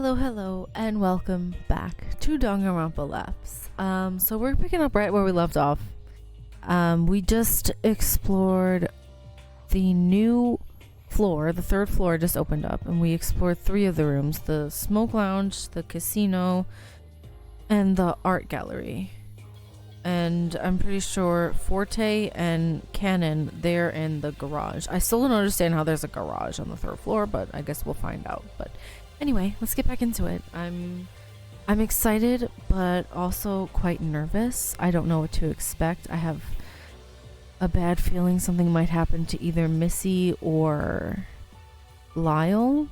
Hello, and welcome back to Danganronpa Lapse. So we're picking up right where we left off. We just explored the new floor. The third floor just opened up, and we explored 3 of the rooms: the smoke lounge, the casino, and the art gallery. And I'm pretty sure Forte and Cannon, they're in the garage. I still don't understand how there's a garage on the 3rd floor, but I guess we'll find out. But anyway, let's get back into it. I'm excited, but also quite nervous. I don't know what to expect. I have a bad feeling something might happen to either Missy or Lyle.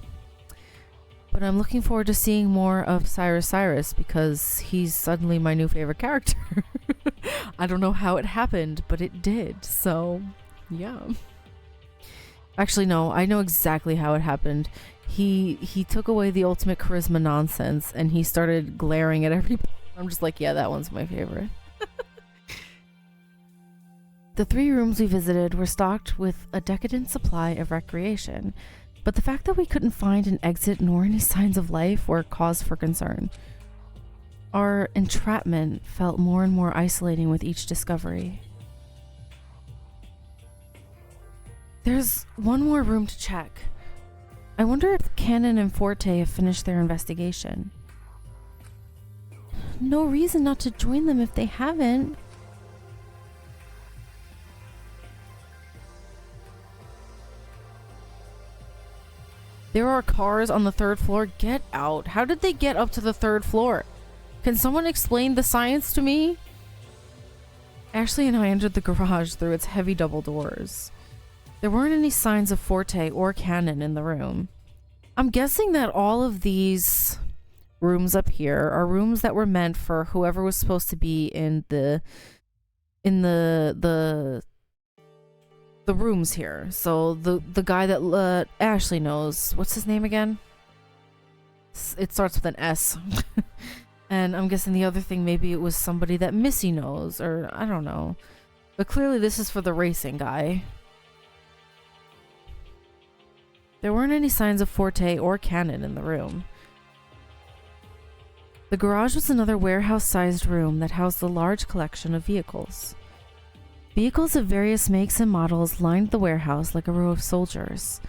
But I'm looking forward to seeing more of Cyrus because he's suddenly my new favorite character. I don't know how it happened, but it did. So, yeah. Actually, no, I know exactly how it happened. He took away the ultimate charisma nonsense and he started glaring at everybody. I'm just like, yeah, that one's my favorite. The 3 rooms we visited were stocked with a decadent supply of recreation, but the fact that we couldn't find an exit nor any signs of life were cause for concern. Our entrapment felt more and more isolating with each discovery. There's one more room to check. I wonder if Cannon and Forte have finished their investigation. No reason not to join them if they haven't. There are cars on the 3rd floor. Get out. How did they get up to the 3rd floor? Can someone explain the science to me? Ashley and I entered the garage through its heavy double doors. There weren't any signs of Forte or Cannon in the room. I'm guessing that all of these rooms up here are rooms that were meant for whoever was supposed to be in the rooms here. So the guy that Ashley knows, what's his name again? It starts with an S. And I'm guessing the other thing, maybe it was somebody that Missy knows, or I don't know. But clearly this is for the racing guy. There weren't any signs of Forte or Cannon in the room. The garage was another warehouse-sized room that housed a large collection of vehicles. Vehicles of various makes and models lined the warehouse like a row of soldiers.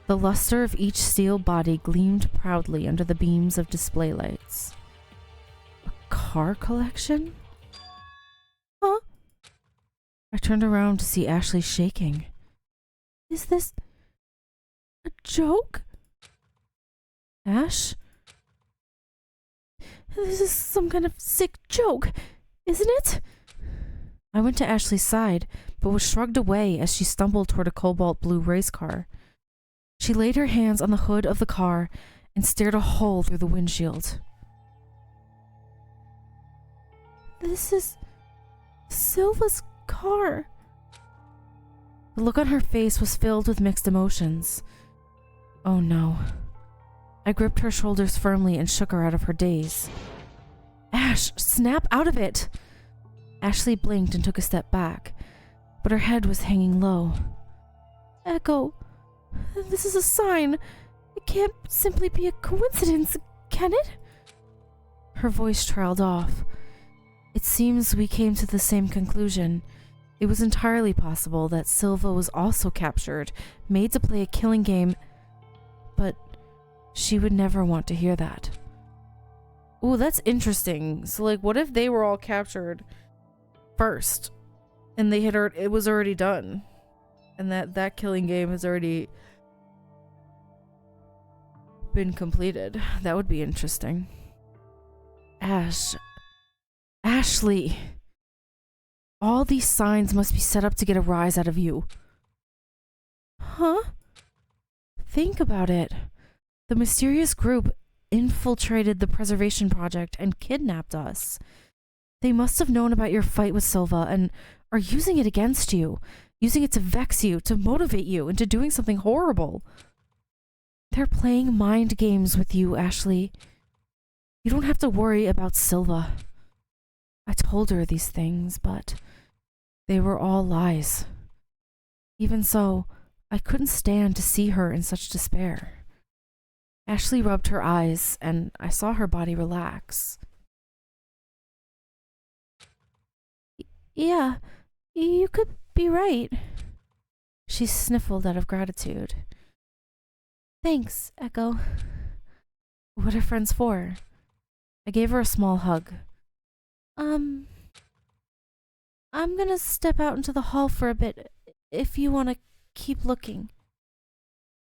The luster of each steel body gleamed proudly under the beams of display lights. A car collection? Huh? I turned around to see Ashley shaking. Is this a joke? Ash? This is some kind of sick joke, isn't it? I went to Ashley's side, but was shrugged away as she stumbled toward a cobalt blue race car. She laid her hands on the hood of the car and stared a hole through the windshield. This is Silva's car. The look on her face was filled with mixed emotions. Oh no. I gripped her shoulders firmly and shook her out of her daze. Ash, snap out of it! Ashley blinked and took a step back, but her head was hanging low. Echo, this is a sign. It can't simply be a coincidence, can it? Her voice trailed off. It seems we came to the same conclusion. It was entirely possible that Silva was also captured, made to play a killing game, but she would never want to hear that. Ooh, that's interesting. So, like, what if they were all captured first and they had it was already done, and that killing game has already been completed? That would be interesting. Ashley, all these signs must be set up to get a rise out of you. Huh? Think about it. The mysterious group infiltrated the preservation project and kidnapped us. They must have known about your fight with Silva and are using it against you, using it to vex you, to motivate you into doing something horrible. They're playing mind games with you, Ashley. You don't have to worry about Silva. I told her these things, but they were all lies. Even so, I couldn't stand to see her in such despair. Ashley rubbed her eyes, and I saw her body relax. Yeah, you could be right. She sniffled out of gratitude. Thanks, Echo. What are friends for? I gave her a small hug. I'm gonna step out into the hall for a bit, if you want to keep looking.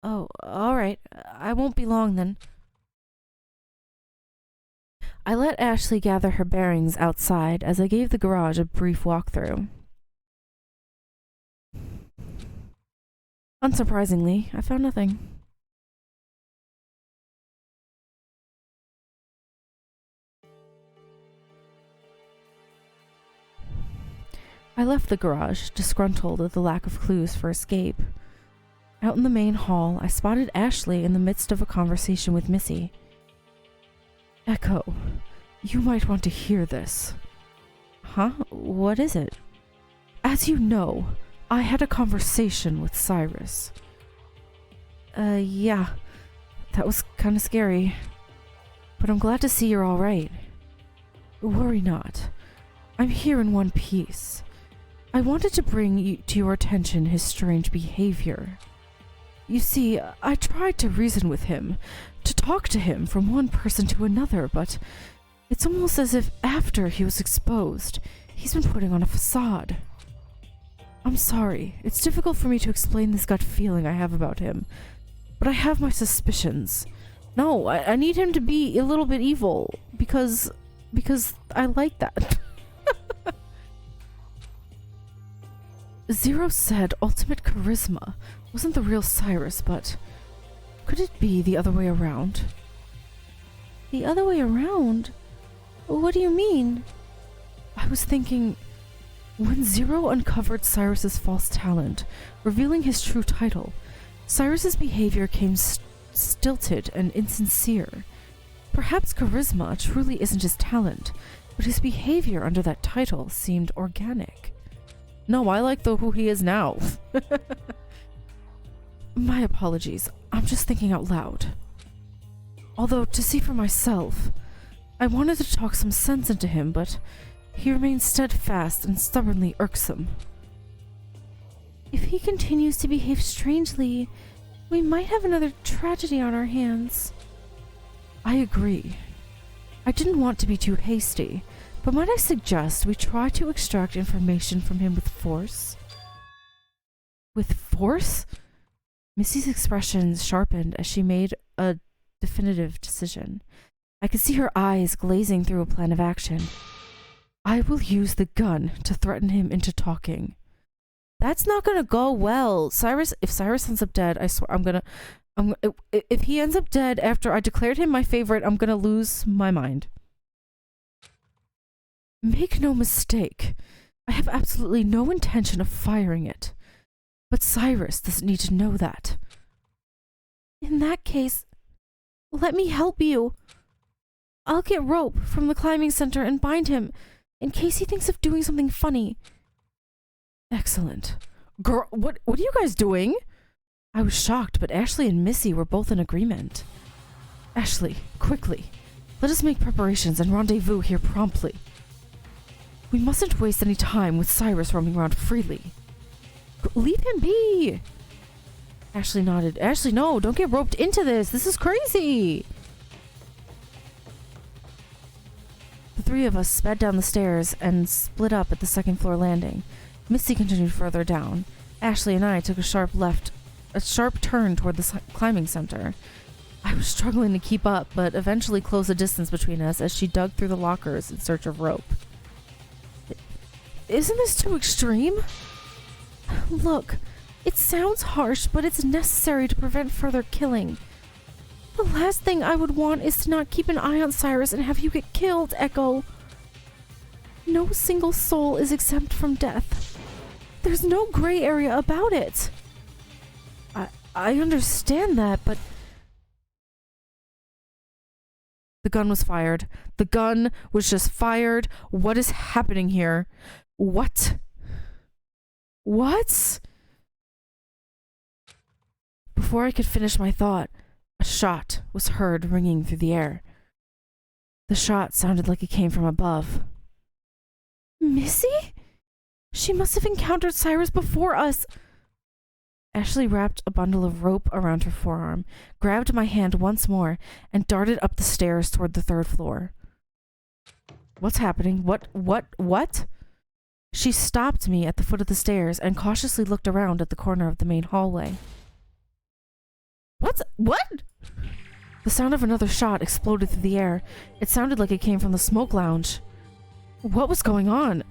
Oh, alright. I won't be long then. I let Ashley gather her bearings outside as I gave the garage a brief walkthrough. Unsurprisingly, I found nothing. I left the garage, disgruntled at the lack of clues for escape. Out in the main hall, I spotted Ashley in the midst of a conversation with Missy. Echo, you might want to hear this. Huh? What is it? As you know, I had a conversation with Cyrus. Yeah. That was kinda scary. But I'm glad to see you're alright. Worry not. I'm here in one piece. I wanted to bring to your attention his strange behavior. You see, I tried to reason with him, to talk to him from one person to another, but it's almost as if after he was exposed, he's been putting on a facade. I'm sorry, it's difficult for me to explain this gut feeling I have about him, but I have my suspicions. No, I need him to be a little bit evil, because I like that. Zero said ultimate charisma wasn't the real Cyrus, but could it be the other way around? The other way around? What do you mean? I was thinking, when Zero uncovered Cyrus's false talent, revealing his true title, Cyrus's behavior came stilted and insincere. Perhaps charisma truly isn't his talent, but his behavior under that title seemed organic. No, I like who he is now. My apologies. I'm just thinking out loud. Although, to see for myself, I wanted to talk some sense into him, but he remains steadfast and stubbornly irksome. If he continues to behave strangely, we might have another tragedy on our hands. I agree. I didn't want to be too hasty, but might I suggest we try to extract information from him with force? With force? Missy's expression sharpened as she made a definitive decision. I could see her eyes glazing through a plan of action. I will use the gun to threaten him into talking. That's not gonna go well. If Cyrus ends up dead, I swear if he ends up dead after I declared him my favorite, I'm gonna lose my mind. Make no mistake, I have absolutely no intention of firing it. But Cyrus doesn't need to know that. In that case, let me help you. I'll get rope from the climbing center and bind him in case he thinks of doing something funny. Excellent. Girl, what are you guys doing? I was shocked, but Ashley and Missy were both in agreement. Ashley, quickly. Let us make preparations and rendezvous here promptly. We mustn't waste any time with Cyrus roaming around freely. Leave him be! Ashley nodded. Ashley, no, don't get roped into this. This is crazy! The three of us sped down the stairs and split up at the second floor landing. Missy continued further down. Ashley and I took a sharp turn toward the climbing center. I was struggling to keep up, but eventually closed the distance between us as she dug through the lockers in search of rope. Isn't this too extreme? Look, it sounds harsh, but it's necessary to prevent further killing. The last thing I would want is to not keep an eye on Cyrus and have you get killed, Echo. No single soul is exempt from death. There's no gray area about it. I understand that, but... The gun was fired. The gun was just fired. What is happening here? What? What? Before I could finish my thought, a A shot was heard ringing through the air. The shot sounded like it came from above. Missy? She must have encountered Cyrus before us. Ashley wrapped a bundle of rope around her forearm, grabbed my hand once more, and darted up the stairs toward the 3rd floor. What's happening? What? She stopped me at the foot of the stairs and cautiously looked around at the corner of the main hallway. What? The sound of another shot exploded through the air. It sounded like it came from the smoke lounge. What was going on?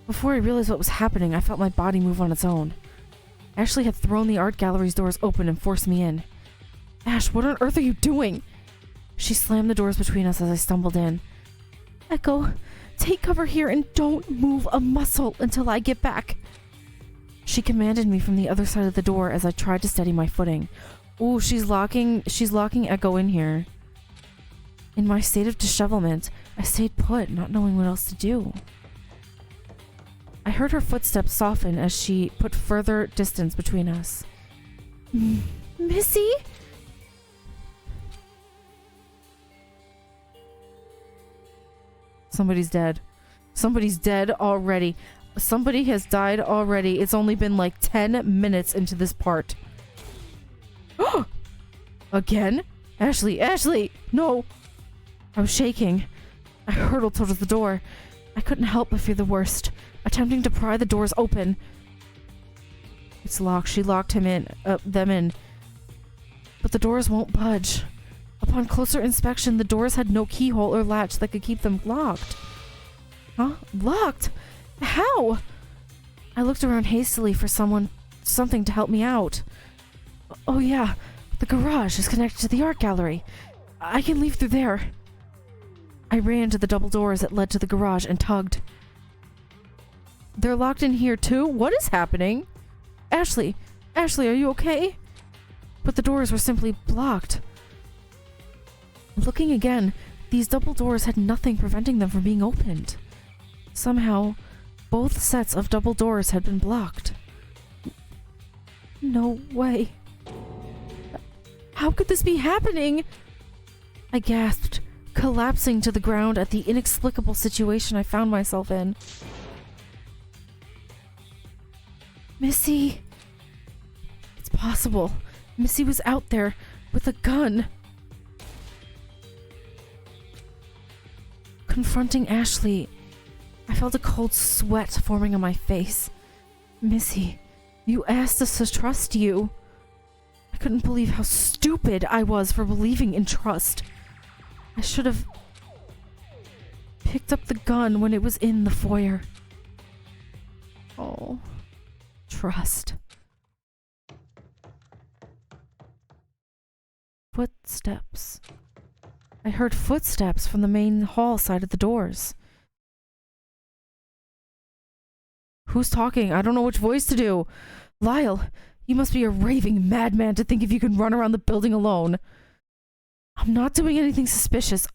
Before I realized what was happening, I felt my body move on its own. Ashley had thrown the art gallery's doors open and forced me in. Ash, what on earth are you doing? She slammed the doors between us as I stumbled in. Echo, take cover here and don't move a muscle until I get back. She commanded me from the other side of the door as I tried to steady my footing. Ooh, she's locking Echo in here. In my state of dishevelment, I stayed put, not knowing what else to do. I heard her footsteps soften as she put further distance between us. Missy? Somebody's dead. Somebody's dead already. Somebody has died already. It's only been like 10 minutes into this part. Again? Ashley, no! I was shaking. I hurtled towards the door. I couldn't help but fear the worst, attempting to pry the doors open. It's locked. She locked them in. But the doors won't budge. Upon closer inspection, the doors had no keyhole or latch that could keep them locked. Huh? Locked? How? I looked around hastily for something to help me out. Oh yeah, the garage is connected to the art gallery. I can leave through there. I ran to the double doors that led to the garage and tugged. They're locked in here too? What is happening? Ashley, are you okay? But the doors were simply blocked. Looking again, these double doors had nothing preventing them from being opened. Somehow, both sets of double doors had been blocked. No way. How could this be happening? I gasped, collapsing to the ground at the inexplicable situation I found myself in. Missy. It's possible. Missy was out there with a gun. Confronting Ashley, I felt a cold sweat forming on my face. Missy, you asked us to trust you. I couldn't believe how stupid I was for believing in trust. I should have picked up the gun when it was in the foyer. Oh, trust. Footsteps. I heard footsteps from the main hall side of the doors. Who's talking? I don't know which voice to do. Lyle, you must be a raving madman to think if you can run around the building alone. I'm not doing anything suspicious.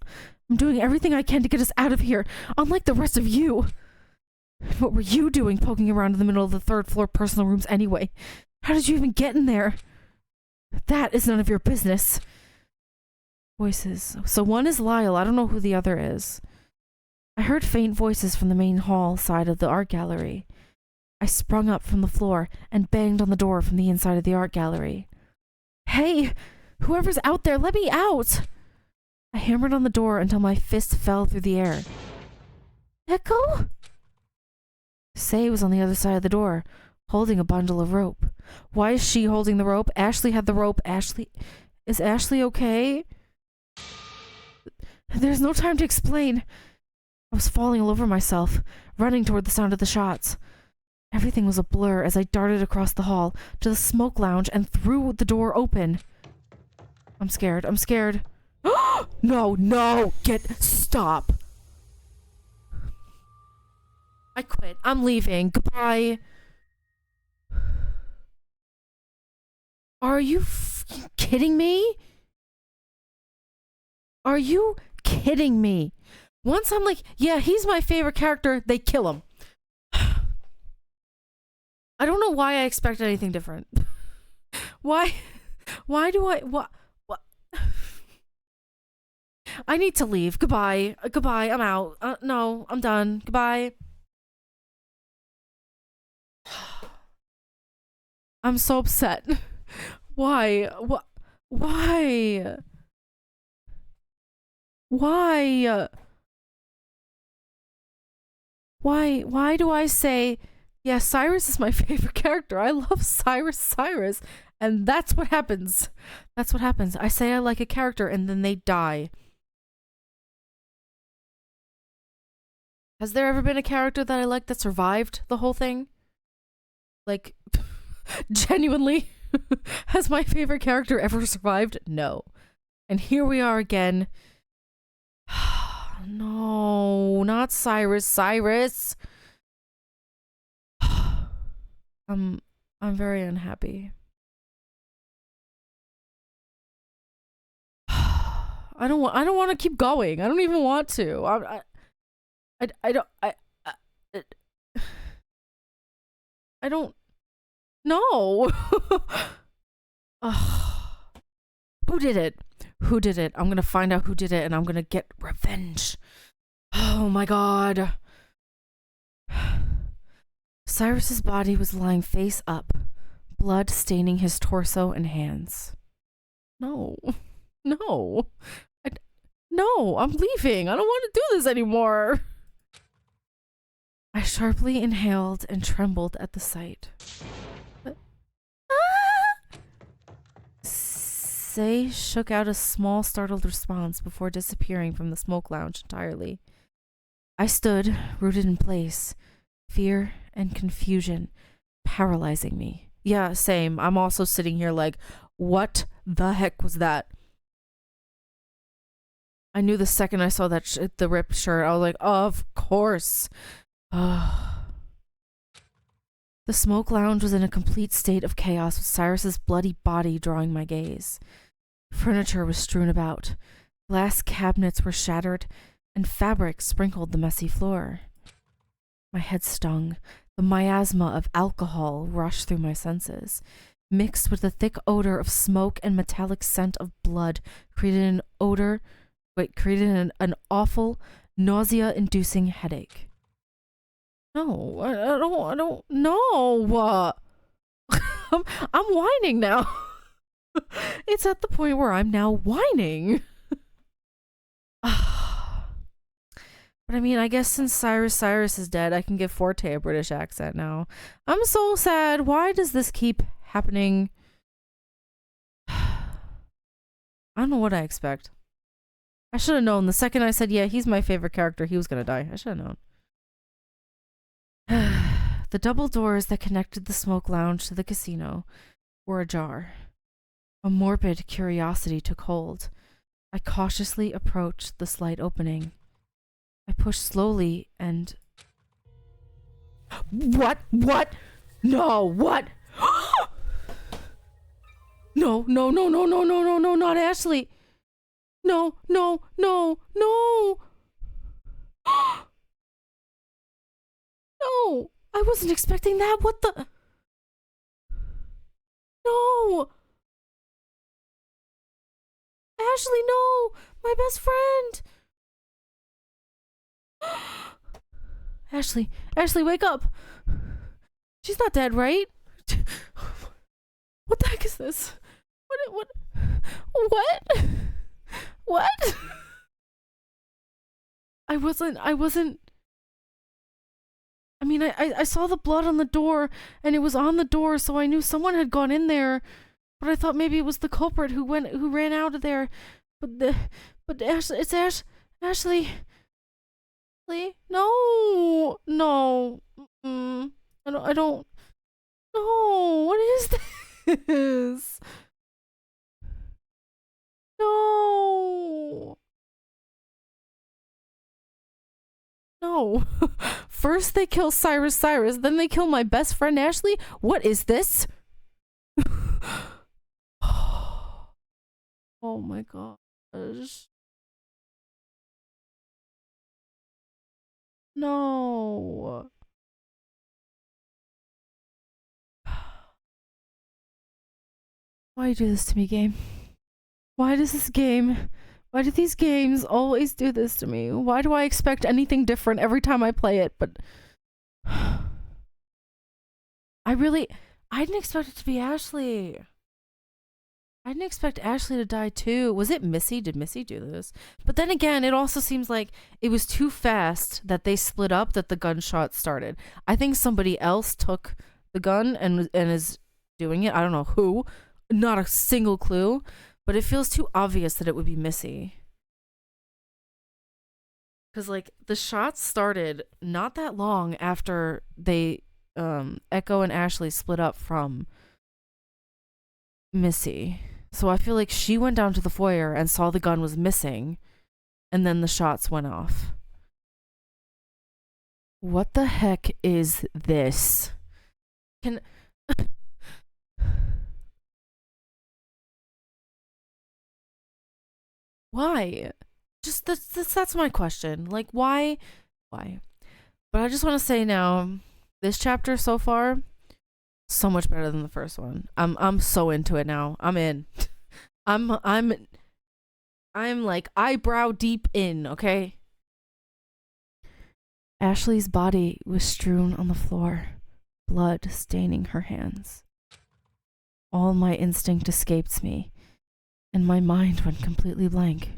I'm doing everything I can to get us out of here, unlike the rest of you. What were you doing poking around in the middle of the 3rd floor personal rooms anyway? How did you even get in there? That is none of your business. Voices. So one is Lyle. I don't know who the other is. I heard faint voices from the main hall side of the art gallery. I sprung up from the floor and banged on the door from the inside of the art gallery. Hey! Whoever's out there, let me out! I hammered on the door until my fist fell through the air. Echo? Say was on the other side of the door, holding a bundle of rope. Why is she holding the rope? Ashley had the rope. Is Ashley okay? There's no time to explain. I was falling all over myself, running toward the sound of the shots. Everything was a blur as I darted across the hall to the smoke lounge and threw the door open. I'm scared. No, stop. I quit. I'm leaving. Goodbye. Are you kidding me? Are you kidding me? Once I'm like, yeah, he's my favorite character, they kill him. I don't know why I expected anything different. Why do I, what? I need to leave. Goodbye. Goodbye. I'm out. No, I'm done. Goodbye. I'm so upset. Why? What? Why? Why? Why do I say, yeah, Cyrus is my favorite character. I love Cyrus. And that's what happens. That's what happens. I say I like a character and then they die. Has there ever been a character that I like that survived the whole thing? Like, genuinely? Has my favorite character ever survived? No. And here we are again. No, not Cyrus. I'm very unhappy. I don't want to keep going. I don't even want to. I don't know. Who did it? Who did it? I'm gonna find out who did it and I'm gonna get revenge. Oh my god. Cyrus's body was lying face up, blood staining his torso and hands. No. No. No, I'm leaving. I don't want to do this anymore. I sharply inhaled and trembled at the sight. Say shook out a small, startled response before disappearing from the smoke lounge entirely. I stood, rooted in place, fear and confusion paralyzing me. Yeah, same. I'm also sitting here like, what the heck was that? I knew the second I saw that the ripped shirt, I was like, of course. The smoke lounge was in a complete state of chaos with Cyrus's bloody body drawing my gaze. Furniture was strewn about. Glass cabinets were shattered, and fabric sprinkled the messy floor. My head stung. The miasma of alcohol rushed through my senses. Mixed with the thick odor of smoke and metallic scent of blood, created an awful, nausea-inducing headache. No, I don't know. I'm whining now. It's at the point where I'm now whining. But I mean, I guess since Cyrus is dead, I can give Forte a British accent now. I'm so sad. Why does this keep happening? I don't know what I expect. I should have known. The second I said, yeah, he's my favorite character, he was gonna die. I should have known. The double doors that connected the smoke lounge to the casino were ajar. A morbid curiosity took hold. I cautiously approached the slight opening. I pushed slowly and... What? No, what? No, not Ashley. No. No, I wasn't expecting that. What the? No. Ashley, no. My best friend. Ashley, wake up. She's not dead, right? What the heck is this? What? I wasn't. I mean, I saw the blood on the door, and it was on the door, so I knew someone had gone in there. But I thought maybe it was the culprit who ran out of there. But Ashley. Ashley, no. I don't. No, what is this? No. First they kill Cyrus, then they kill my best friend Ashley? What is this? Oh my gosh. No. Why do you do this to me, game? Why does this game Why do these games always do this to me? Why do I expect anything different every time I play it? But I didn't expect it to be Ashley. I didn't expect Ashley to die too. Was it Missy? Did Missy do this? But then again, it also seems like it was too fast that they split up, that the gunshot started. I think somebody else took the gun and is doing it. I don't know who. Not a single clue. But it feels too obvious that it would be Missy. Because, like, the shots started not that long after they, Echo and Ashley split up from Missy. So I feel like she went down to the foyer and saw the gun was missing, and then the shots went off. What the heck is this? Why? Just that's my question. Like, why? Why? But I just want to say now, this chapter so far, so much better than the first one. I'm so into it now. I'm in. I'm like eyebrow deep in, okay? Ashley's body was strewn on the floor, blood staining her hands. All my instinct escaped me, and my mind went completely blank.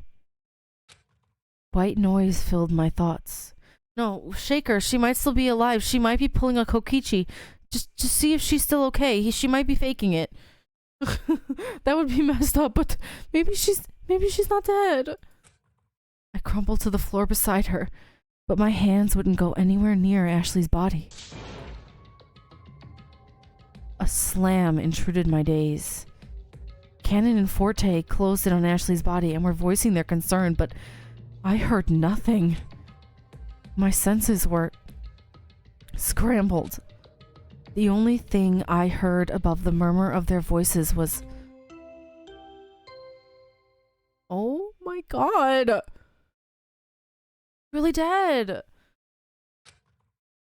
White noise filled my thoughts. No, shake her. She might still be alive. She might be pulling a Kokichi. Just see if she's still okay. She might be faking it. That would be messed up, but maybe she's not dead. I crumpled to the floor beside her, but my hands wouldn't go anywhere near Ashley's body. A slam intruded my daze. Cannon and Forte closed in on Ashley's body and were voicing their concern, but I heard nothing. My senses were scrambled. The only thing I heard above the murmur of their voices was, "Oh my god! Really dead!"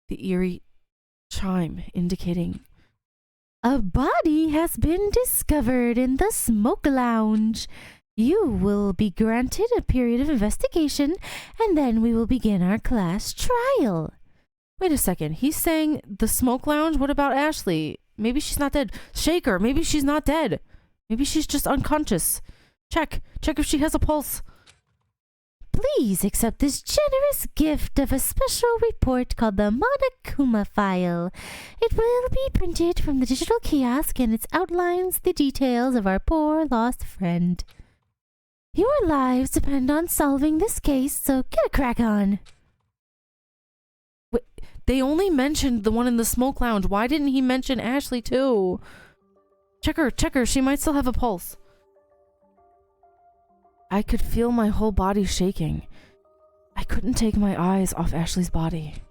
The eerie chime indicating, "A body has been discovered in the smoke lounge. You will be granted a period of investigation, and then we will begin our class trial." Wait a second. He's saying the smoke lounge? What about Ashley? Maybe she's not dead. Shake her. Maybe she's not dead. Maybe she's just unconscious. Check if she has a pulse. Please accept this generous gift of a special report called the Monokuma file. It will be printed from the digital kiosk, and it outlines the details of our poor lost friend. Your lives depend on solving this case, so get a crack on. Wait, they only mentioned the one in the smoke lounge. Why didn't he mention Ashley too? Check her. She might still have a pulse. I could feel my whole body shaking. I couldn't take my eyes off Ashley's body.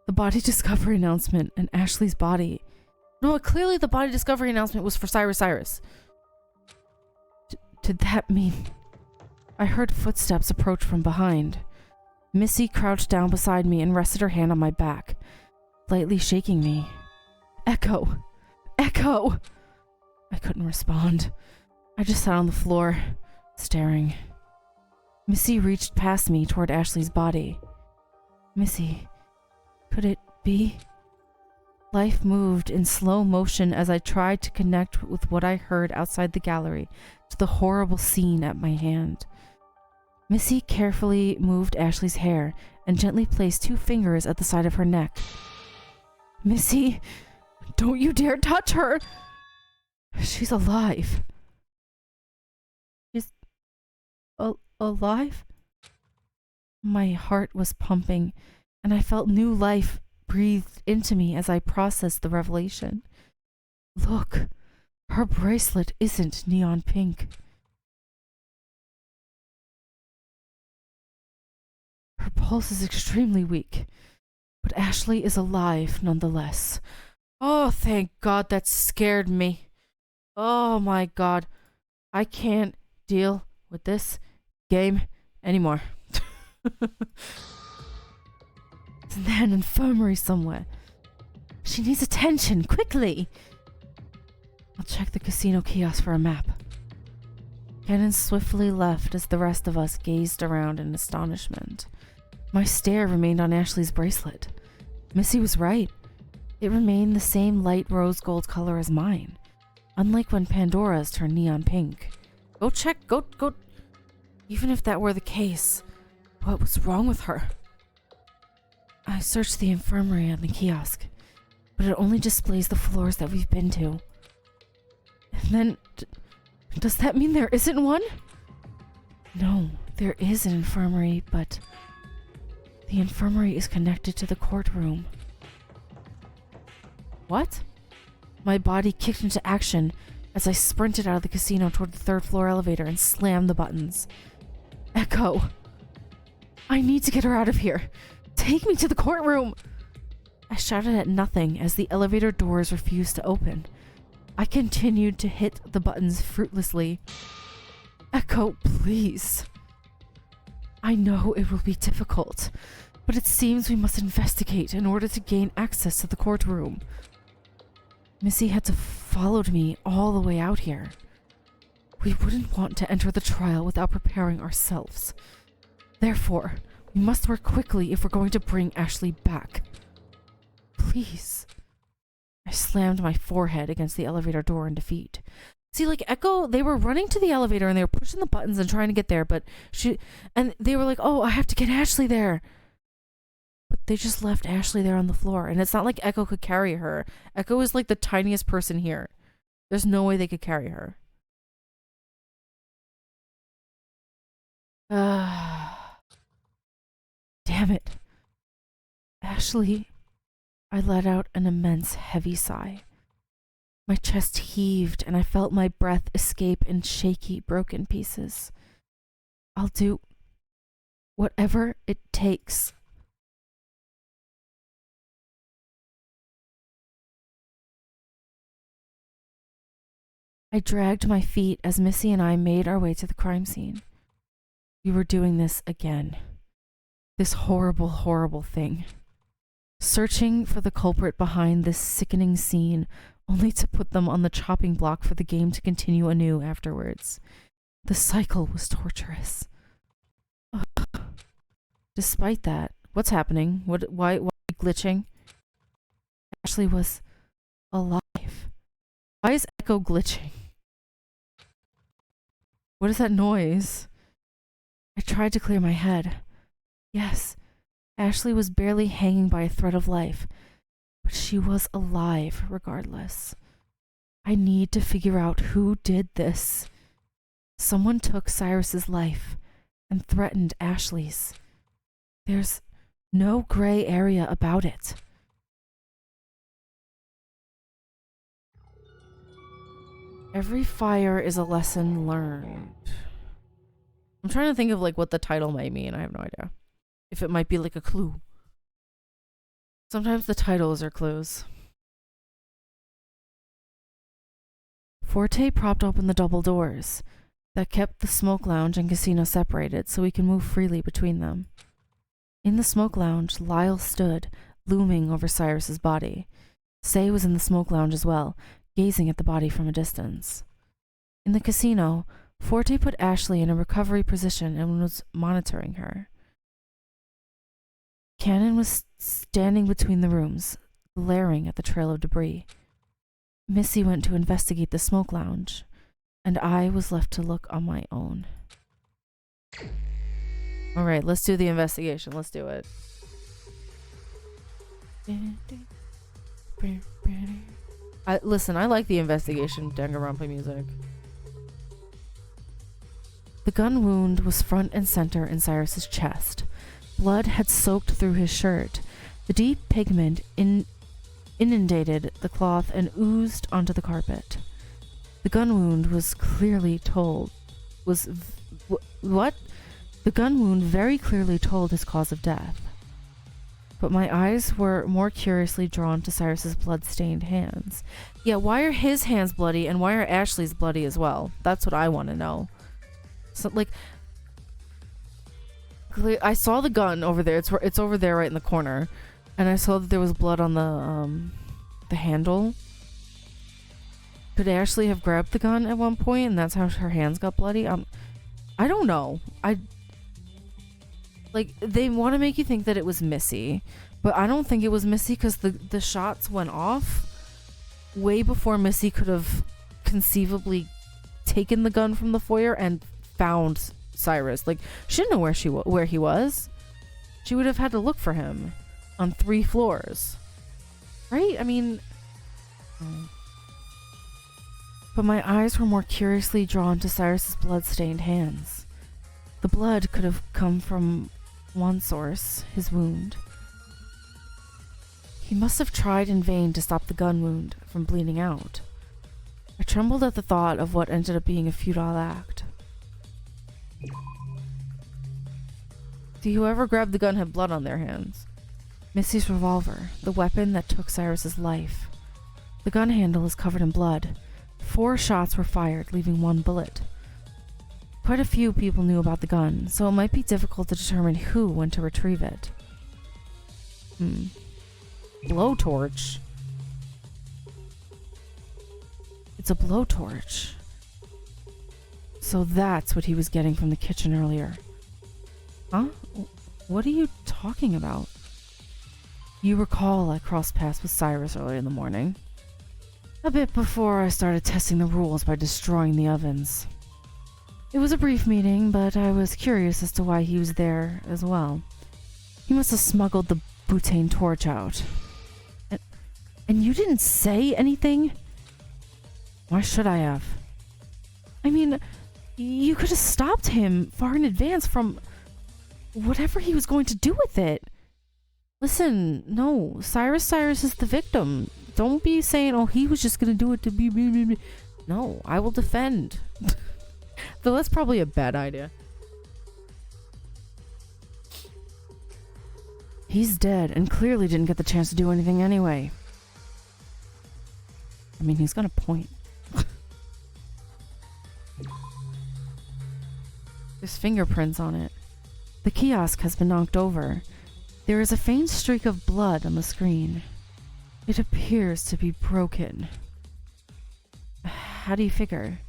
The body discovery announcement and Ashley's body. No, clearly the body discovery announcement was for Cyrus. Did that mean... I heard footsteps approach from behind. Missy crouched down beside me and rested her hand on my back, lightly shaking me. Echo! I couldn't respond. I just sat on the floor, staring. Missy reached past me toward Ashley's body. Missy, could it be? Life moved in slow motion as I tried to connect with what I heard outside the gallery to the horrible scene at my hand. Missy carefully moved Ashley's hair and gently placed 2 fingers at the side of her neck. Missy, don't you dare touch her! She's alive. She's alive? My heart was pumping, and I felt new life breathed into me as I processed the revelation. Look, her bracelet isn't neon pink. Her pulse is extremely weak, but Ashley is alive nonetheless. Oh, thank God, that scared me. Oh my God. I can't deal with this game anymore. Isn't there an infirmary somewhere? She needs attention, quickly. I'll check the casino kiosk for a map. Cannon swiftly left as the rest of us gazed around in astonishment. My stare remained on Ashley's bracelet. Missy was right. It remained the same light rose gold color as mine, unlike when Pandora's turned neon pink. Go check, go. Even if that were the case, what was wrong with her? I searched the infirmary on the kiosk, but it only displays the floors that we've been to. And then, does that mean there isn't one? No, there is an infirmary, but the infirmary is connected to the courtroom. What? My body kicked into action as I sprinted out of the casino toward the third floor elevator and slammed the buttons. Echo! I need to get her out of here! Take me to the courtroom! I shouted at nothing as the elevator doors refused to open. I continued to hit the buttons fruitlessly. Echo, please. I know it will be difficult, but it seems we must investigate in order to gain access to the courtroom. Missy had followed me all the way out here. We wouldn't want to enter the trial without preparing ourselves. Therefore, we must work quickly if we're going to bring Ashley back. Please. I slammed my forehead against the elevator door in defeat. See, like, Echo, they were running to the elevator and they were pushing the buttons and trying to get there, but they were like, oh, I have to get Ashley there. But they just left Ashley there on the floor, and it's not like Echo could carry her. Echo is like the tiniest person here. There's no way they could carry her. Damn it. Ashley. I let out an immense, heavy sigh. My chest heaved, and I felt my breath escape in shaky, broken pieces. I'll do whatever it takes. I dragged my feet as Missy and I made our way to the crime scene. We were doing this again. This horrible, horrible thing. Searching for the culprit behind this sickening scene, only to put them on the chopping block for the game to continue anew afterwards. The cycle was torturous. Ugh. Despite that, what's happening? Why are we glitching? Ashley was alive. Why is Echo glitching? What is that noise? I tried to clear my head. Yes, Ashley was barely hanging by a thread of life, but she was alive regardless. I need to figure out who did this. Someone took Cyrus's life and threatened Ashley's. There's no gray area about it. Every fire is a lesson learned. I'm trying to think of like what the title might mean. I have no idea. If it might be like a clue. Sometimes the titles are clues. Forte propped open the double doors that kept the smoke lounge and casino separated so we can move freely between them. In the smoke lounge, Lyle stood, looming over Cyrus's body. Say was in the smoke lounge as well, gazing at the body from a distance. In the casino, Forte put Ashley in a recovery position and was monitoring her. Cannon was standing between the rooms, glaring at the trail of debris. Missy went to investigate the smoke lounge, and I was left to look on my own. Alright, let's do the investigation. Let's do it. Listen, I like the investigation Danganronpa music. The gun wound was front and center in Cyrus's chest. Blood had soaked through his shirt. The deep pigment inundated the cloth and oozed onto the carpet. The gun wound was clearly told... What? The gun wound very clearly told his cause of death. But my eyes were more curiously drawn to Cyrus's blood-stained hands. Yeah, why are his hands bloody and why are Ashley's bloody as well? That's what I want to know. So, like... I saw the gun over there. It's over there right in the corner. And I saw that there was blood on the handle. Could Ashley have grabbed the gun at one point and that's how her hands got bloody? I don't know. They want to make you think that it was Missy, but I don't think it was Missy because the shots went off way before Missy could have conceivably taken the gun from the foyer and found Cyrus. Like, she didn't know where he was. She would have had to look for him on 3 floors. Right? I mean... But my eyes were more curiously drawn to Cyrus's blood-stained hands. The blood could have come from one source, his wound. He must have tried in vain to stop the gun wound from bleeding out. I trembled at the thought of what ended up being a futile act. See, whoever grabbed the gun had blood on their hands. Missy's revolver, the weapon that took Cyrus's life. The gun handle is covered in blood. 4 shots were fired, leaving 1 bullet. Quite a few people knew about the gun, so it might be difficult to determine who went to retrieve it. Blowtorch? It's a blowtorch. So that's what he was getting from the kitchen earlier. Huh? What are you talking about? You recall I crossed paths with Cyrus earlier in the morning. A bit before I started testing the rules by destroying the ovens. It was a brief meeting, but I was curious as to why he was there as well. He must have smuggled the butane torch out. And you didn't say anything? Why should I have? I mean, you could have stopped him far in advance from whatever he was going to do with it. Listen, no, Cyrus is the victim. Don't be saying, oh, he was just gonna do it to be. No, I will defend. Though that's probably a bad idea. He's dead and clearly didn't get the chance to do anything anyway. I mean, he's got a point. There's fingerprints on it. The kiosk has been knocked over. There is a faint streak of blood on the screen. It appears to be broken. How do you figure?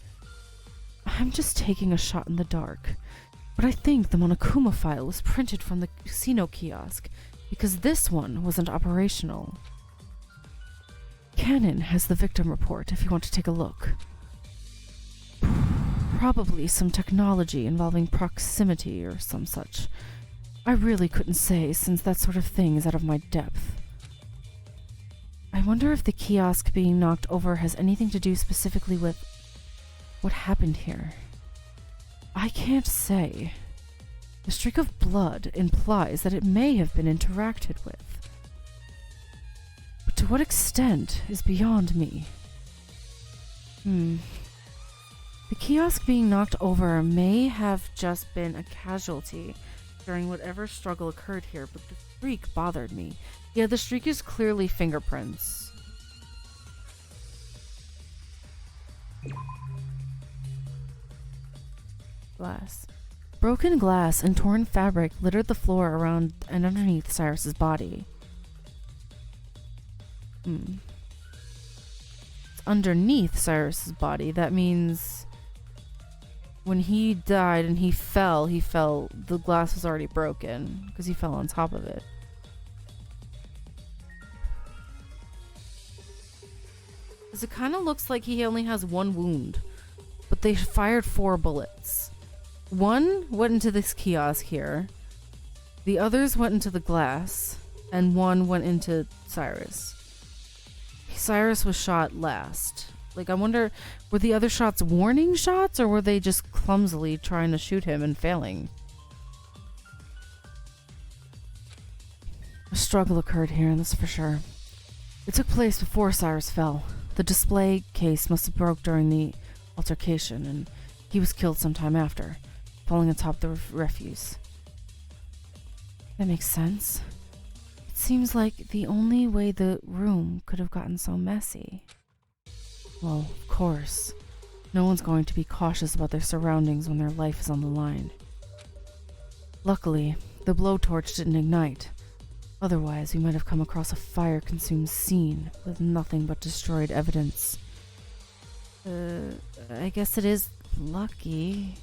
I'm just taking a shot in the dark, but I think the Monokuma file was printed from the casino kiosk because this one wasn't operational. Cannon has the victim report if you want to take a look. Probably some technology involving proximity or some such. I really couldn't say since that sort of thing is out of my depth. I wonder if the kiosk being knocked over has anything to do specifically with what happened here. I can't say. The streak of blood implies that it may have been interacted with. But to what extent is beyond me. The kiosk being knocked over may have just been a casualty during whatever struggle occurred here, but the streak bothered me. Yeah, the streak is clearly fingerprints. Glass. Broken glass and torn fabric littered the floor around and underneath Cyrus's body. It's underneath Cyrus's body. That means when he died and he fell, the glass was already broken because he fell on top of it. Because it kind of looks like he only has 1 wound, but they fired 4 bullets. 1 went into this kiosk here, the others went into the glass, and 1 went into Cyrus. Cyrus was shot last. Like, I wonder, were the other shots warning shots, or were they just clumsily trying to shoot him and failing? A struggle occurred here, and that's for sure. It took place before Cyrus fell. The display case must have broke during the altercation, and he was killed sometime after, falling atop the refuse. That makes sense. It seems like the only way the room could have gotten so messy. Well, of course. No one's going to be cautious about their surroundings when their life is on the line. Luckily, the blowtorch didn't ignite. Otherwise, we might have come across a fire-consumed scene with nothing but destroyed evidence. I guess it is lucky.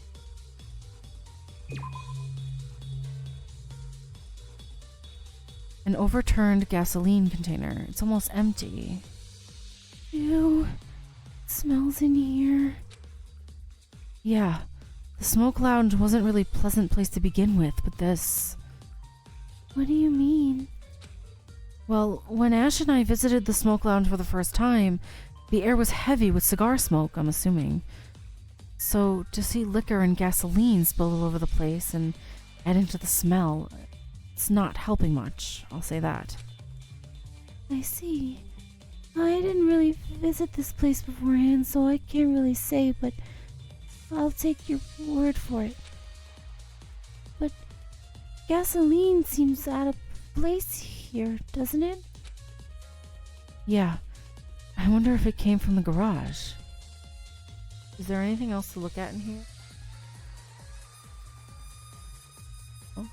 An overturned gasoline container. It's almost empty. Ew. It smells in here. Yeah. The smoke lounge wasn't really a pleasant place to begin with, but this... What do you mean? Well, when Ash and I visited the smoke lounge for the first time, the air was heavy with cigar smoke, I'm assuming. So, to see liquor and gasoline spilled all over the place and add into the smell, it's not helping much, I'll say that. I see. I didn't really visit this place beforehand, so I can't really say, but I'll take your word for it. But gasoline seems out of place here, doesn't it? Yeah. I wonder if it came from the garage. Is there anything else to look at in here? Oh.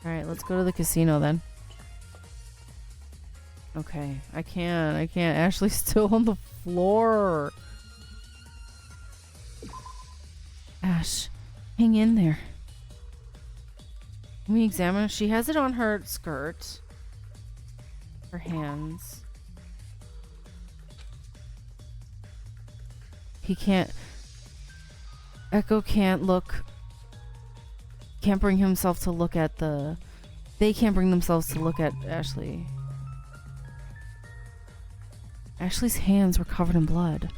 Alright, let's go to the casino then. Okay, I can't. Ashley's still on the floor. Ash, hang in there. Can we examine? She has it on her skirt. Her hands. He can't... Echo can't look... Can't bring himself to look at the... They can't bring themselves to look at Ashley. Ashley's hands were covered in blood.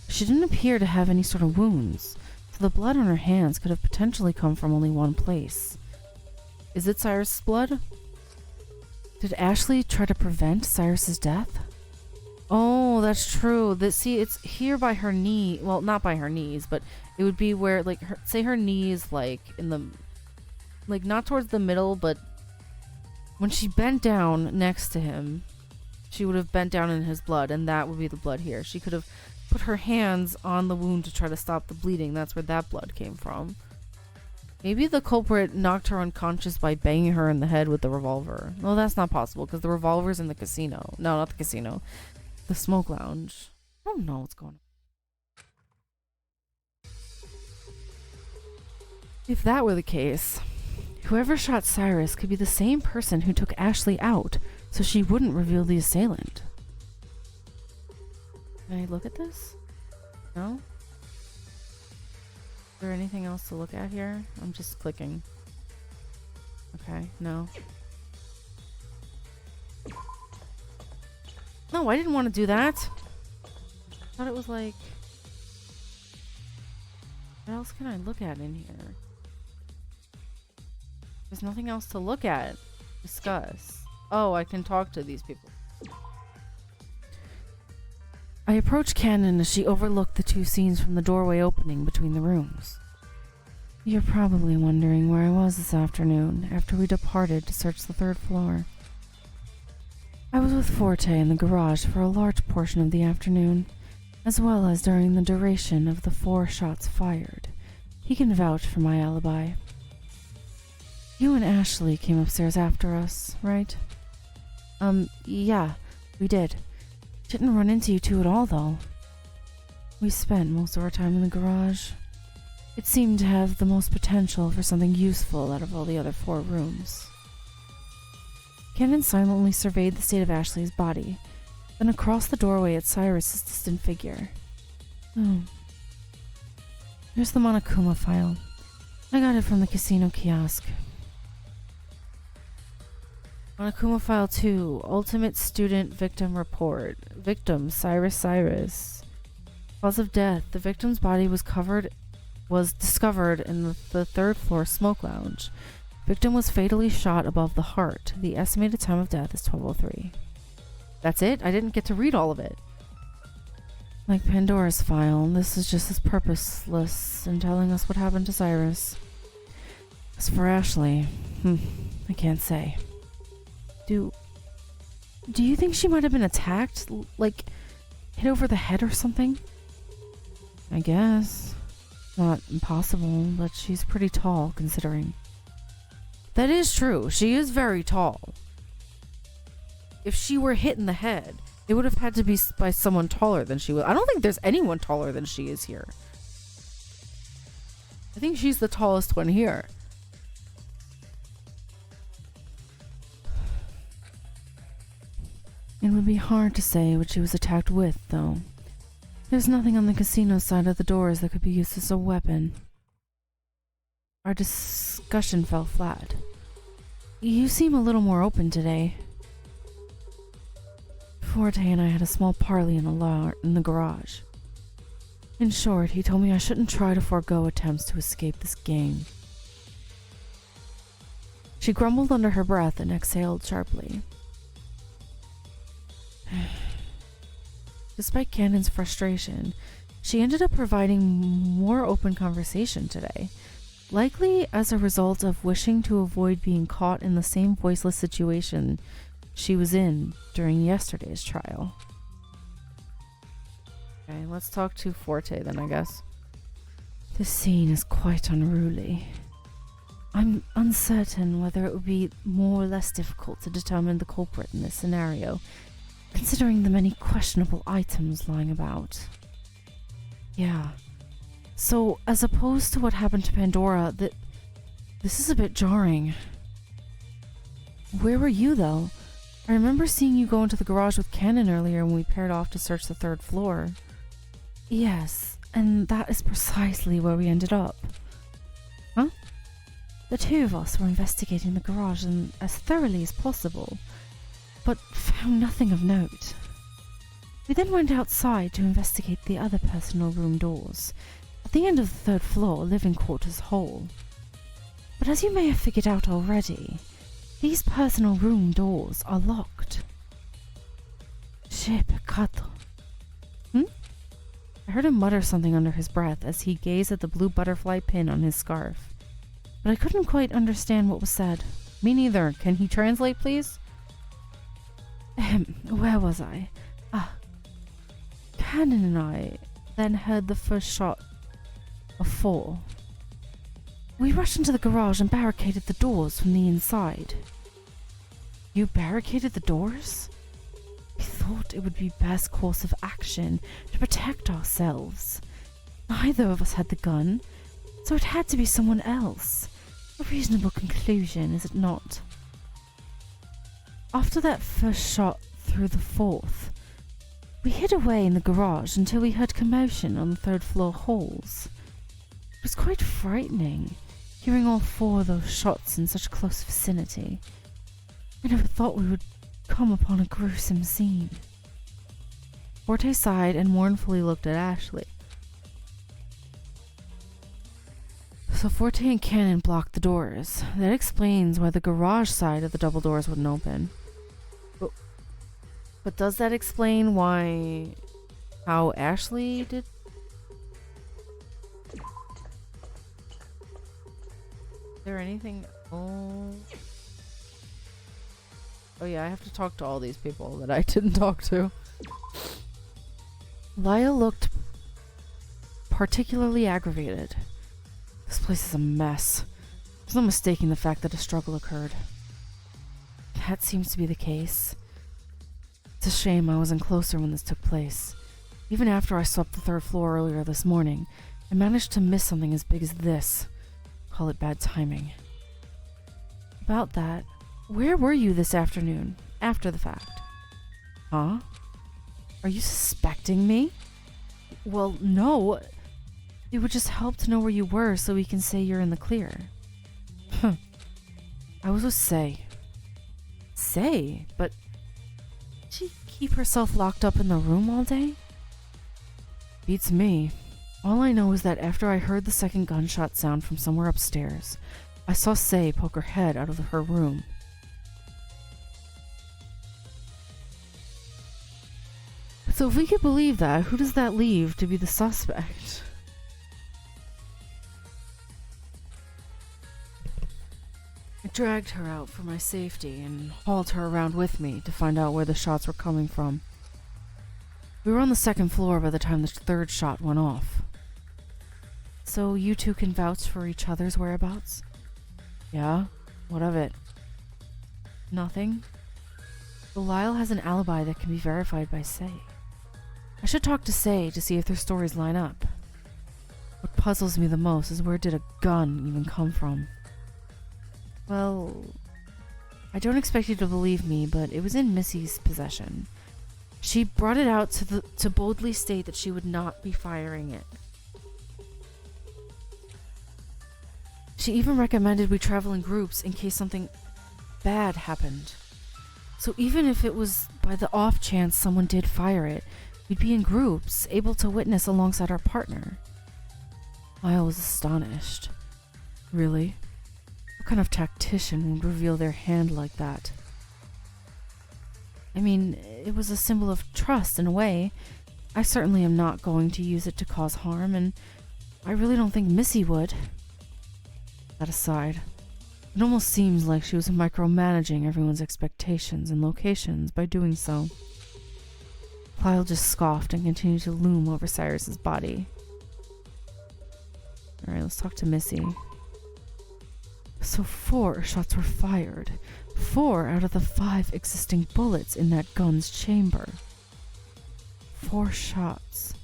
She didn't appear to have any sort of wounds, so the blood on her hands could have potentially come from only one place. Is it Cyrus's blood? Did Ashley try to prevent Cyrus's death? Oh, that's true. See, it's here by her knee. Well, not by her knees, but it would be where, like, say her knees, like, in the... Like, not towards the middle, but when she bent down next to him, she would have bent down in his blood, and that would be the blood here. She could have put her hands on the wound to try to stop the bleeding. That's where that blood came from. Maybe the culprit knocked her unconscious by banging her in the head with the revolver. No, that's not possible, because the revolver's in the casino. No, not the casino. The smoke lounge. I don't know what's going on. If that were the case, whoever shot Cyrus could be the same person who took Ashley out, so she wouldn't reveal the assailant. Can I look at this? No? Is there anything else to look at here? I'm just clicking. Okay, no. No, I didn't want to do that. I thought it was like... What else can I look at in here? There's nothing else to look at. Discuss. Oh, I can talk to these people. I approached Cannon as she overlooked the two scenes from the doorway opening between the rooms. You're probably wondering where I was this afternoon after we departed to search the third floor. I was with Forte in the garage for a large portion of the afternoon, as well as during the duration of the 4 shots fired. He can vouch for my alibi. You and Ashley came upstairs after us, right? Yeah, we did. Didn't run into you two at all, though. We spent most of our time in the garage. It seemed to have the most potential for something useful out of all the other 4 rooms. Cannon silently surveyed the state of Ashley's body, then across the doorway at Cyrus's distant figure. Oh. Here's the Monokuma file. I got it from the casino kiosk. Monokuma File 2, Ultimate Student Victim Report. Victim, Cyrus. Cause of death, the victim's body was discovered in the 3rd floor smoke lounge. Victim was fatally shot above the heart. The estimated time of death is 12:03. That's it? I didn't get to read all of it. Like Pandora's file, this is just as purposeless in telling us what happened to Cyrus. As for Ashley, I can't say. Do you think she might have been attacked? Like, hit over the head or something? I guess. Not impossible, but she's pretty tall, considering. That is true. She is very tall. If she were hit in the head, It would have had to be by someone taller than she was. I don't think there's anyone taller than she is here. I think she's the tallest one here. It would be hard to say what she was attacked with, though. There's nothing on the casino side of the doors that could be used as a weapon. Our discussion fell flat. You seem a little more open today. Forte and I had a small parley in the garage. In short, he told me I shouldn't try to forego attempts to escape this gang. She grumbled under her breath and exhaled sharply. Despite Cannon's frustration, she ended up providing more open conversation today, likely as a result of wishing to avoid being caught in the same voiceless situation she was in during yesterday's trial. Okay, let's talk to Forte then, I guess. This scene is quite unruly. I'm uncertain whether it would be more or less difficult to determine the culprit in this scenario, considering the many questionable items lying about. Yeah. So, as opposed to what happened to Pandora, this is a bit jarring. Where were you, though? I remember seeing you go into the garage with Cannon earlier when we paired off to search the 3rd floor. Yes, and that is precisely where we ended up. Huh? The two of us were investigating the garage as thoroughly as possible, but found nothing of note. We then went outside to investigate the other personal room doors, at the end of the 3rd floor, living quarters hall. But as you may have figured out already, these personal room doors are locked. Che peccato. I heard him mutter something under his breath as he gazed at the blue butterfly pin on his scarf, but I couldn't quite understand what was said. Me neither. Can he translate, please? Where was I? Cannon and I then heard the first shot of 4. We rushed into the garage and barricaded the doors from the inside. You barricaded the doors? We thought it would be best course of action to protect ourselves. Neither of us had the gun, so it had to be someone else. A reasonable conclusion, is it not? After that first shot through the 4th, we hid away in the garage until we heard commotion on the 3rd floor halls. It was quite frightening, hearing all 4 of those shots in such close vicinity. I never thought we would come upon a gruesome scene. Forte sighed and mournfully looked at Ashley. So Forte and Cannon blocked the doors. That explains why the garage side of the double doors wouldn't open. But does that explain how Ashley did? Is there anything? Oh yeah, I have to talk to all these people that I didn't talk to. Lyle looked particularly aggravated. This place is a mess. There's no mistaking the fact that a struggle occurred. That seems to be the case. It's a shame I wasn't closer when this took place. Even after I swept the 3rd floor earlier this morning, I managed to miss something as big as this. Call it bad timing. About that, where were you this afternoon, after the fact? Huh? Are you suspecting me? Well, no. It would just help to know where you were so we can say you're in the clear. I was with Say. Say? But did she keep herself locked up in the room all day? Beats me. All I know is that after I heard the second gunshot sound from somewhere upstairs, I saw Say poke her head out of her room. So if we could believe that, who does that leave to be the suspect? I dragged her out for my safety and hauled her around with me to find out where the shots were coming from. We were on the 2nd floor by the time the 3rd shot went off. So you two can vouch for each other's whereabouts? Yeah? What of it? Nothing? Belial has an alibi that can be verified by Say. I should talk to Say to see if their stories line up. What puzzles me the most is where did a gun even come from? Well, I don't expect you to believe me, but it was in Missy's possession. She brought it out to boldly state that she would not be firing it. She even recommended we travel in groups in case something bad happened. So even if it was by the off chance someone did fire it, we'd be in groups, able to witness alongside our partner. Lyle was astonished. Really? What kind of tactician would reveal their hand like that? I mean, it was a symbol of trust in a way. I certainly am not going to use it to cause harm, and I really don't think Missy would. That aside, it almost seems like she was micromanaging everyone's expectations and locations by doing so. Lyle just scoffed and continued to loom over Cyrus's body. Alright, let's talk to Missy. So 4 shots were fired. 4 out of the 5 existing bullets in that gun's chamber. 4 shots.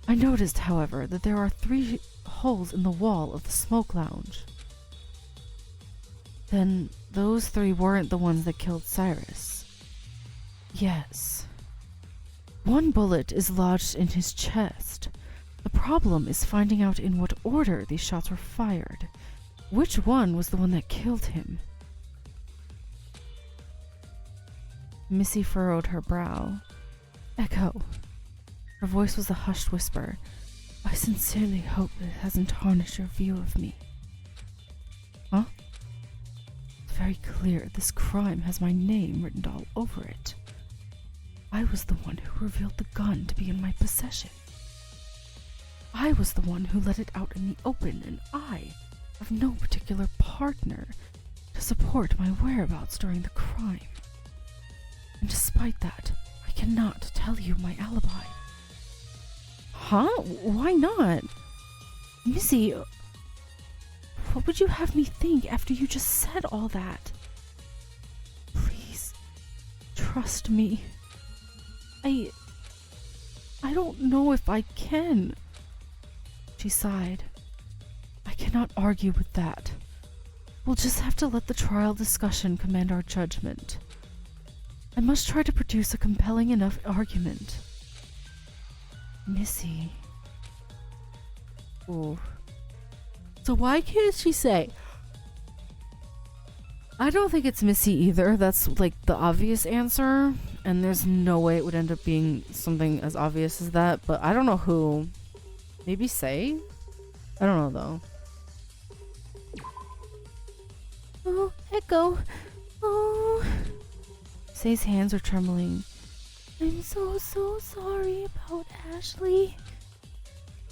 I noticed, however, that there are 3 holes in the wall of the smoke lounge. Then those 3 weren't the ones that killed Cyrus. Yes. 1 bullet is lodged in his chest. The problem is finding out in what order these shots were fired. Which one was the one that killed him? Missy furrowed her brow. Echo. Her voice was a hushed whisper. I sincerely hope that it hasn't tarnished your view of me. Huh? It's very clear this crime has my name written all over it. I was the one who revealed the gun to be in my possession. I was the one who let it out in the open, and I have no particular partner to support my whereabouts during the crime. And despite that, I cannot tell you my alibi. Huh? Why not? Missy, what would you have me think after you just said all that? Please, trust me. I don't know if I can. She sighed. I cannot argue with that. We'll just have to let the trial discussion command our judgment. I must try to produce a compelling enough argument. Missy. Ooh. So why can't she say? I don't think it's Missy either. That's like the obvious answer. And there's no way it would end up being something as obvious as that. But I don't know who. Maybe Say? I don't know though. Oh, Echo. Oh. Say's hands are trembling. I'm so sorry about Ashley.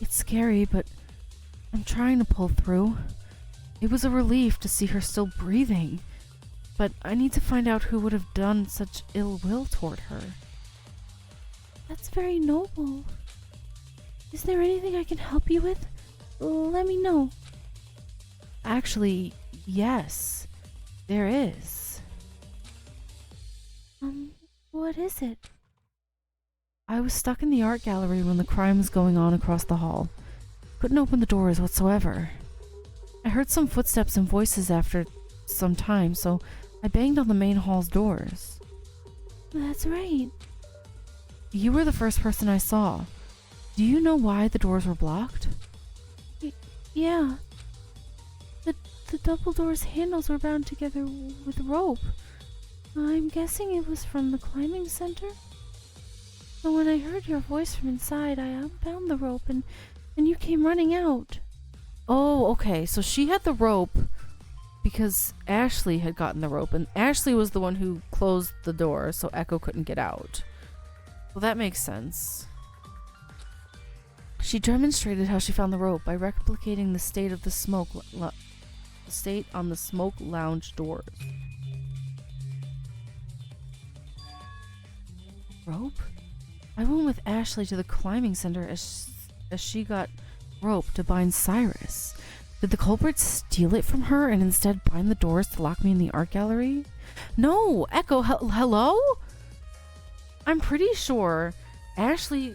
It's scary, but I'm trying to pull through. It was a relief to see her still breathing, but I need to find out who would have done such ill will toward her. That's very noble. Is there anything I can help you with? Let me know. Actually, yes, there is. What is it? I was stuck in the art gallery when the crime was going on across the hall. Couldn't open the doors whatsoever. I heard some footsteps and voices after some time, so I banged on the main hall's doors. That's right. You were the first person I saw. Do you know why the doors were blocked? Yeah. The double door's handles were bound together with rope. I'm guessing it was from the climbing center. But when I heard your voice from inside, I unbound the rope and you came running out. Oh, okay. So she had the rope because Ashley had gotten the rope, and Ashley was the one who closed the door so Echo couldn't get out. Well, that makes sense. She demonstrated how she found the rope by replicating the state of the state on the smoke lounge doors. Rope? I went with Ashley to the climbing center as she got rope to bind Cyrus. Did the culprit steal it from her and instead bind the doors to lock me in the art gallery? No, Echo, hello? I'm pretty sure Ashley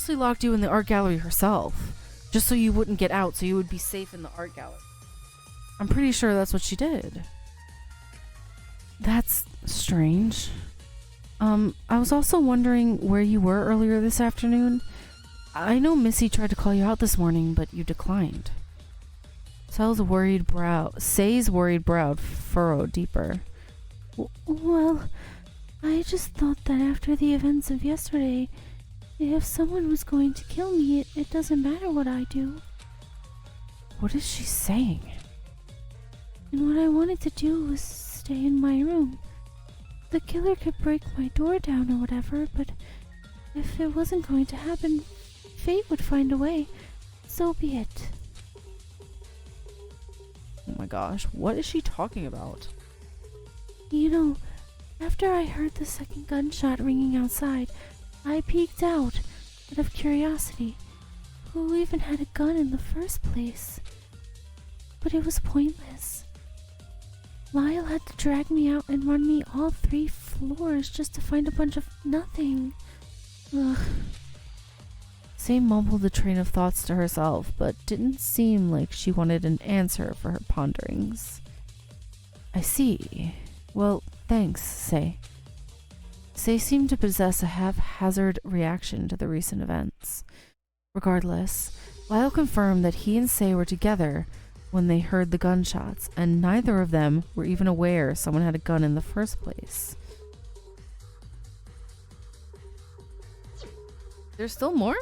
locked you in the art gallery herself, just so you wouldn't get out, so you would be safe in the art gallery. I'm pretty sure that's what she did. That's strange. I was also wondering where you were earlier this afternoon. I know Missy tried to call you out this morning, but you declined. Say's worried brow furrowed deeper. Well, I just thought that after the events of yesterday, if someone was going to kill me, it doesn't matter what I do. What is she saying? And what I wanted to do was stay in my room. The killer could break my door down or whatever, but if it wasn't going to happen, fate would find a way. So be it. Oh my gosh, what is she talking about? You know, after I heard the second gunshot ringing outside, I peeked out of curiosity. Who even had a gun in the first place? But it was pointless. Lyle had to drag me out and run me all 3 floors just to find a bunch of nothing. Ugh. Say mumbled a train of thoughts to herself, but didn't seem like she wanted an answer for her ponderings. I see. Well, thanks, Say. Say seemed to possess a haphazard reaction to the recent events. Regardless, Lyle confirmed that he and Say were together when they heard the gunshots, and neither of them were even aware someone had a gun in the first place. There's still more?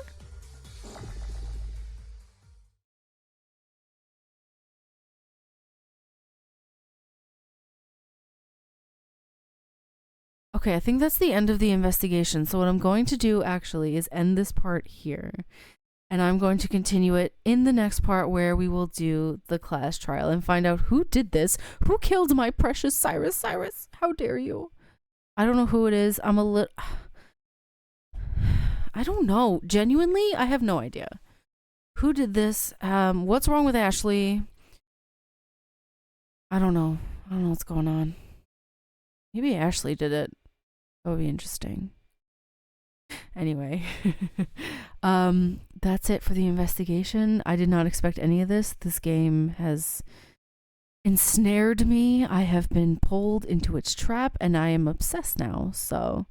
Okay, I think that's the end of the investigation. So what I'm going to do actually is end this part here. And I'm going to continue it in the next part where we will do the class trial and find out who did this. Who killed my precious Cyrus? Cyrus, how dare you? I don't know who it is. I don't know. Genuinely, I have no idea. Who did this? What's wrong with Ashley? I don't know. I don't know what's going on. Maybe Ashley did it. That would be interesting. Anyway, that's it for the investigation. I did not expect any of this. This game has ensnared me. I have been pulled into its trap and I am obsessed now. So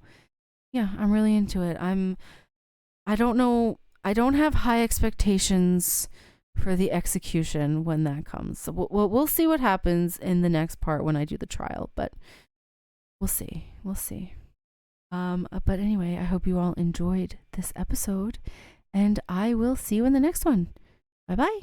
yeah, I'm really into it. I don't know. I don't have high expectations for the execution when that comes. So we'll see what happens in the next part when I do the trial, but we'll see. We'll see. But anyway, I hope you all enjoyed this episode, and I will see you in the next one. Bye bye.